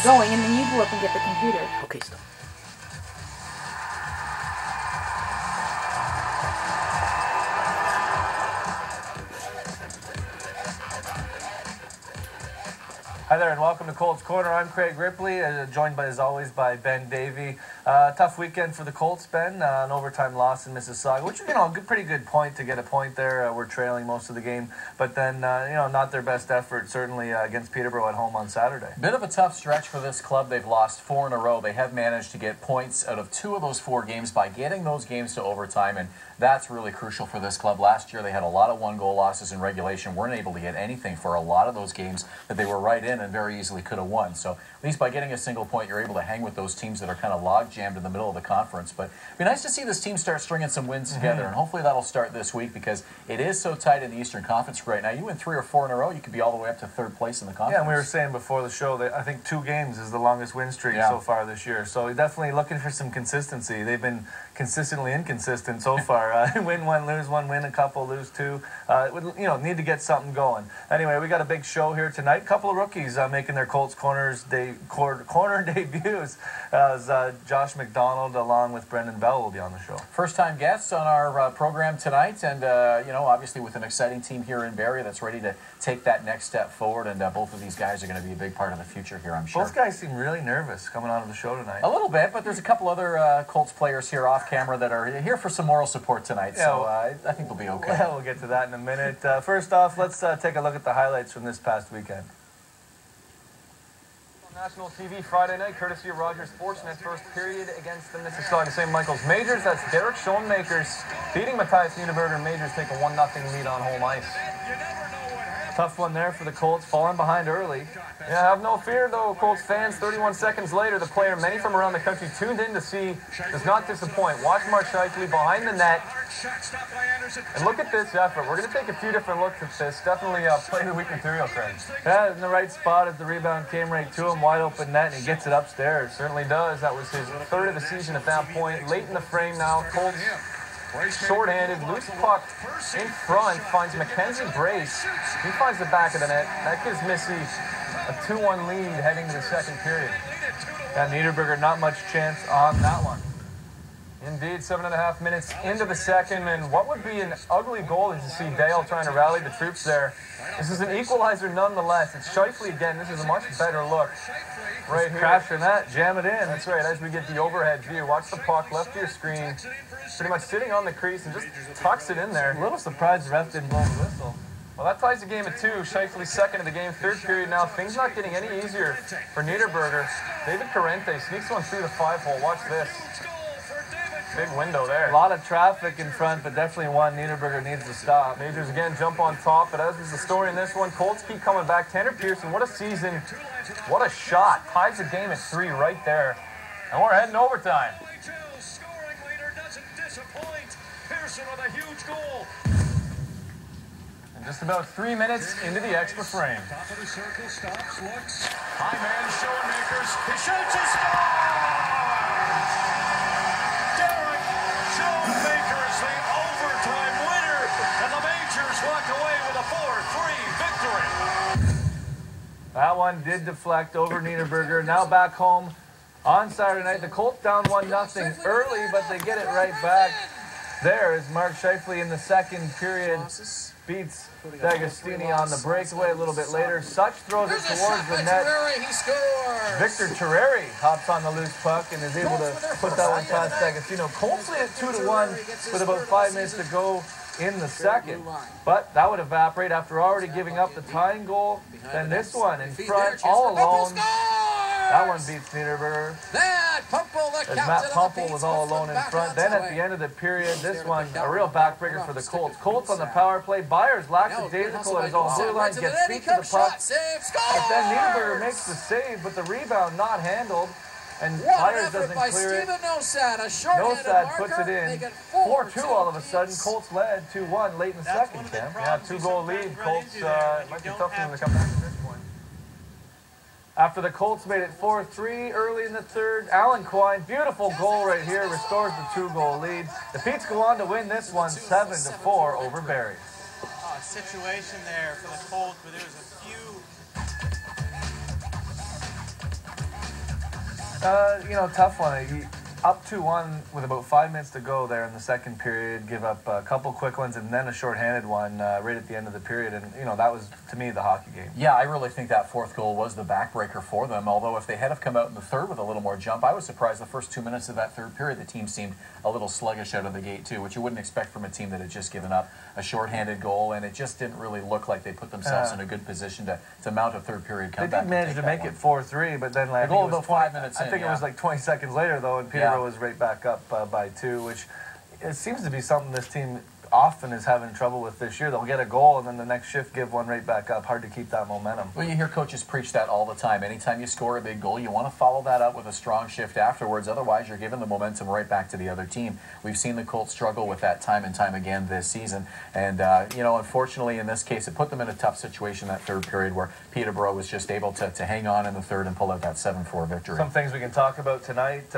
going, and then you go up and get the computer. Okay, stop. Hi there and welcome to Colts Corner. I'm Craig Ripley, joined as always by Ben Davey. Tough weekend for the Colts, Ben. An overtime loss in Mississauga, which, a pretty good point to get a point there. We're trailing most of the game, but then, not their best effort, certainly against Peterborough at home on Saturday. Bit of a tough stretch for this club. They've lost 4 in a row. They have managed to get points out of 2 of those 4 games by getting those games to overtime, and that's really crucial for this club. Last year, they had a lot of one-goal losses in regulation, weren't able to get anything for a lot of those games that they were right in and very easily could have won. So at least by getting a single point, you're able to hang with those teams that are kind of log-jammed in the middle of the conference. But it'd be nice to see this team start stringing some wins together, and hopefully that'll start this week because it is so tight in the Eastern Conference right now. You win 3 or 4 in a row, you could be all the way up to 3rd place in the conference. Yeah, and we were saying before the show that I think 2 games is the longest win streak so far this year. So definitely looking for some consistency. They've been consistently inconsistent so far. Win 1, lose 1, win a couple, lose 2. Need to get something going. Anyway, we got a big show here tonight. Couple of rookies making their Colts corner debuts. As Josh McDonald along with Brendan Bell will be on the show. First-time guests on our program tonight, and obviously with an exciting team here in Barrie that's ready to take that next step forward, and both of these guys are going to be a big part of the future here, I'm sure. Both guys seem really nervous coming onto the show tonight. A little bit, but there's a couple other Colts players here off camera that are here for some moral support tonight, so I think they'll be okay. Well, we'll get to that in a minute. First off, let's take a look at the highlights from this past weekend. National TV Friday night, courtesy of Rogers Sportsnet. First period against the Mississauga St. Michael's Majors. That's Derek Schoenmakers beating Matthias Niederberger. Majors take a 1-0 lead on home ice. Tough one there for the Colts, falling behind early. Yeah, have no fear though, Colts fans. 31 seconds later, the player many from around the country tuned in to see does not disappoint. Watch Mark Shifley behind the net. And look at this effort. We're going to take a few different looks at this. Definitely play of the week material, Craig. Yeah, in the right spot as the rebound came right to him. Wide open net, and he gets it upstairs. Certainly does. That was his 3rd of the season at that point. Late in the frame now. Colts short-handed, loose puck in front, finds Mackenzie Brace. He finds the back of the net. That gives Missy a 2-1 lead heading to the second period. Yeah, Niederberger, not much chance on that one. Indeed, 7.5 minutes into the second, and what would be an ugly goal is to see Dale trying to rally the troops there. This is an equalizer nonetheless. It's Shifley again. This is a much better look. Right here. Crash your net, jam it in. That's right, as we get the overhead view. Watch the puck left of your screen. Pretty much sitting on the crease and just tucks it in there. A little surprised the ref didn't blow the whistle. Well, that ties the game at 2. Shifley's 2nd of the game, 3rd period now. Things not getting any easier for Niederberger. David Carente sneaks one through the 5-hole. Watch this. Big window there. A lot of traffic in front, but definitely one Niederberger needs to stop. Majors again jump on top, but as is the story in this one, Colts keep coming back. Tanner Pearson, what a season. What a shot. Ties the game at 3 right there. And we're heading overtime. Scoring leader doesn't disappoint. Pearson with a huge goal. And just about 3 minutes into the extra frame. Top of the circle, stops, looks. High man, Schoenmakers. He shoots, he scores! Derek Schoenmakers, the overtime winner, and the Majors walk away with a 4-3 victory. That one did deflect over Niederberger. Now back home on Saturday night. The Colts down 1-0 early, but they get it right back. There is Mark Shifley in the second period. Beats D'Agostini on the breakaway a little bit later. Such throws it towards the net. Victor Terreri hops on the loose puck and is able to put that one past D'Agostino. Colts lead at 2-1 with about 5 minutes to go in the second. But that would evaporate after already giving up the tying goal. Then this one in front, all alone. That one beats Niederberger. As Matt Pumple was all alone in front. Then at the end of the period, this one, a real backbreaker for the Colts. Colts on the power play. Byers lackadaisical at his own blue line, gets feet to the puck. But then Niederberger makes the save, but the rebound not handled. And Byers doesn't clear it. Nosad puts it in. 4-2 all of a sudden. Colts led 2-1 late in the second, Tim. Yeah, 2-goal lead. Colts might be tough for them to come back at this point. After the Colts made it 4-3 early in the third, Alan Quine, beautiful goal right here, restores the 2-goal lead. The Petes go on to win this one 7-4 over Barrie. Situation there for the Colts, but there was a few Tough one. Up 2-1 with about 5 minutes to go there in the second period, give up a couple quick ones and then a shorthanded one right at the end of the period. And, that was, to me, the hockey game. Yeah, I really think that fourth goal was the backbreaker for them. Although if they had have come out in the third with a little more jump, I was surprised the first 2 minutes of that third period, the team seemed a little sluggish out of the gate, too, which you wouldn't expect from a team that had just given up a shorthanded goal. And it just didn't really look like they put themselves in a good position to mount a third period comeback. They did manage to make it 4-3, but then the goal about 5 minutes in. I think it was like 20 seconds later, though, and Peterborough was right back up by 2, which it seems to be something this team often is having trouble with this year. They'll get a goal and then the next shift give one right back up. Hard to keep that momentum. Well, you hear coaches preach that all the time. Anytime you score a big goal, you want to follow that up with a strong shift afterwards. Otherwise, you're giving the momentum right back to the other team. We've seen the Colts struggle with that time and time again this season. And, unfortunately, in this case, it put them in a tough situation that third period where Peterborough was just able to hang on in the third and pull out that 7-4 victory. Some things we can talk about tonight.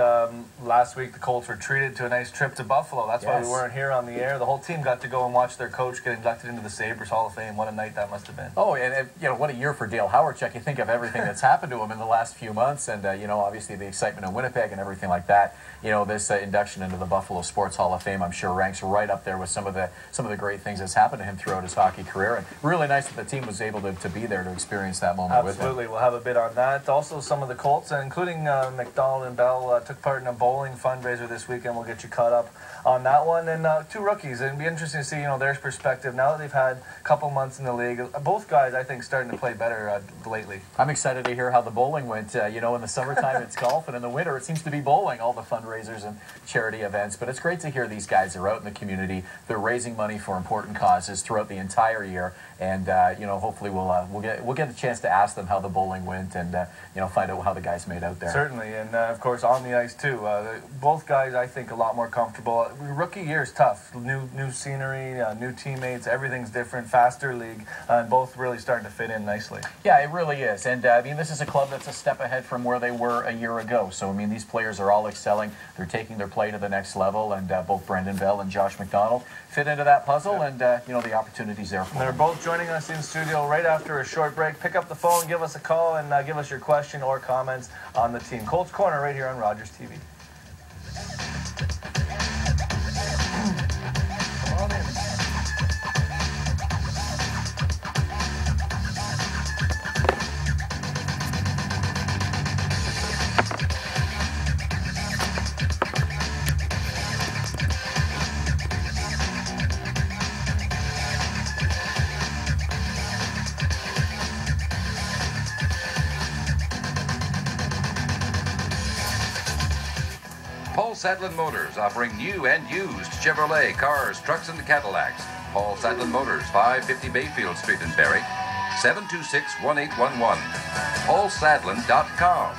Last week, the Colts were treated to a nice trip to Buffalo. That's why we weren't here on the air. The whole team got to go and watch their coach get inducted into the Sabres Hall of Fame. What a night that must have been. Oh, and what a year for Dale Howardchuk. You think of everything that's happened to him in the last few months, and obviously the excitement in Winnipeg and everything like that. This induction into the Buffalo Sports Hall of Fame, I'm sure, ranks right up there with some of the great things that's happened to him throughout his hockey career. And really nice that the team was able to be there to experience that moment with him. Absolutely, we'll have a bit on that. Also, some of the Colts, including McDonald and Bell, took part in a bowling fundraiser this weekend. We'll get you caught up on that one. And 2 rookies. It'd be interesting to see their perspective now that they've had a couple months in the league. Both guys, I think, starting to play better lately. I'm excited to hear how the bowling went. In the summertime it's golf, and in the winter it seems to be bowling, all the fundraisers and charity events. But it's great to hear these guys are out in the community. They're raising money for important causes throughout the entire year. And hopefully we'll get a chance to ask them how the bowling went and find out how the guys made out there. Certainly, and of course on the ice too. Both guys, I think, a lot more comfortable. Rookie year is tough. New scenery, new teammates. Everything's different. Faster league, and both really starting to fit in nicely. Yeah, it really is. And this is a club that's a step ahead from where they were a year ago. So these players are all excelling. They're taking their play to the next level, and both Brendan Bell and Josh McDonald fit into that puzzle, and the opportunities there for them. They're both joining us in studio right after a short break. Pick up the phone, give us a call, and give us your question or comments on the team. Colts Corner right here on Rogers TV. Come on in. Paul Sadlin Motors, offering new and used Chevrolet cars, trucks, and Cadillacs. Paul Sadlin Motors, 550 Bayfield Street in Barrie, 726-1811. PaulSadlin.com.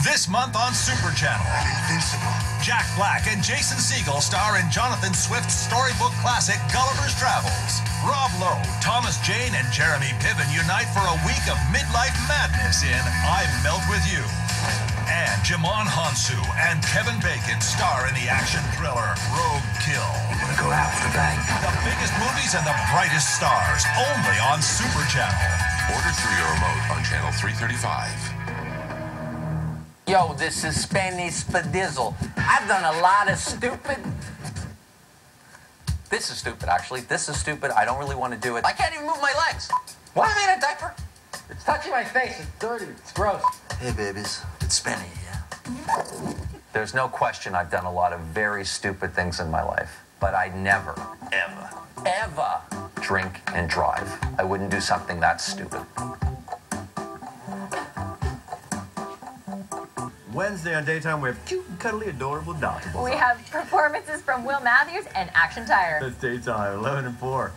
This month on Super Channel, Invincible. Jack Black and Jason Segel star in Jonathan Swift's storybook classic Gulliver's Travels. Rob Lowe, Thomas Jane, and Jeremy Piven unite for a week of midlife madness in I Melt With You. And Jimon Hansu and Kevin Bacon star in the action thriller Rogue Kill. You want to go out with a bang? The biggest movies and the brightest stars, only on Super Channel. Order through your remote on channel 335. Yo, this is Spanish Spadizzle. I've done a lot of stupid... This is stupid, actually. This is stupid. I don't really want to do it. I can't even move my legs. Why am I in a diaper? It's touching my face. It's dirty. It's gross. Hey, babies. It's Spenny, yeah? There's no question I've done a lot of very stupid things in my life. But I never, ever drink and drive. I wouldn't do something that stupid. Wednesday on Daytime, we have cute and cuddly, adorable adoptables. We have performances from Will Matthews and Action Tire. That's Daytime, 11 and 4.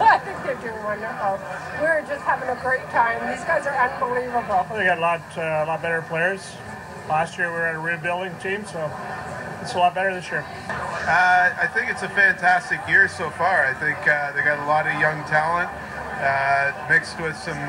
I think they're doing wonderful. We're just having a great time. These guys are unbelievable. They got a lot better players. Last year we were a rebuilding team, so it's a lot better this year. I think it's a fantastic year so far. I think they got a lot of young talent mixed with some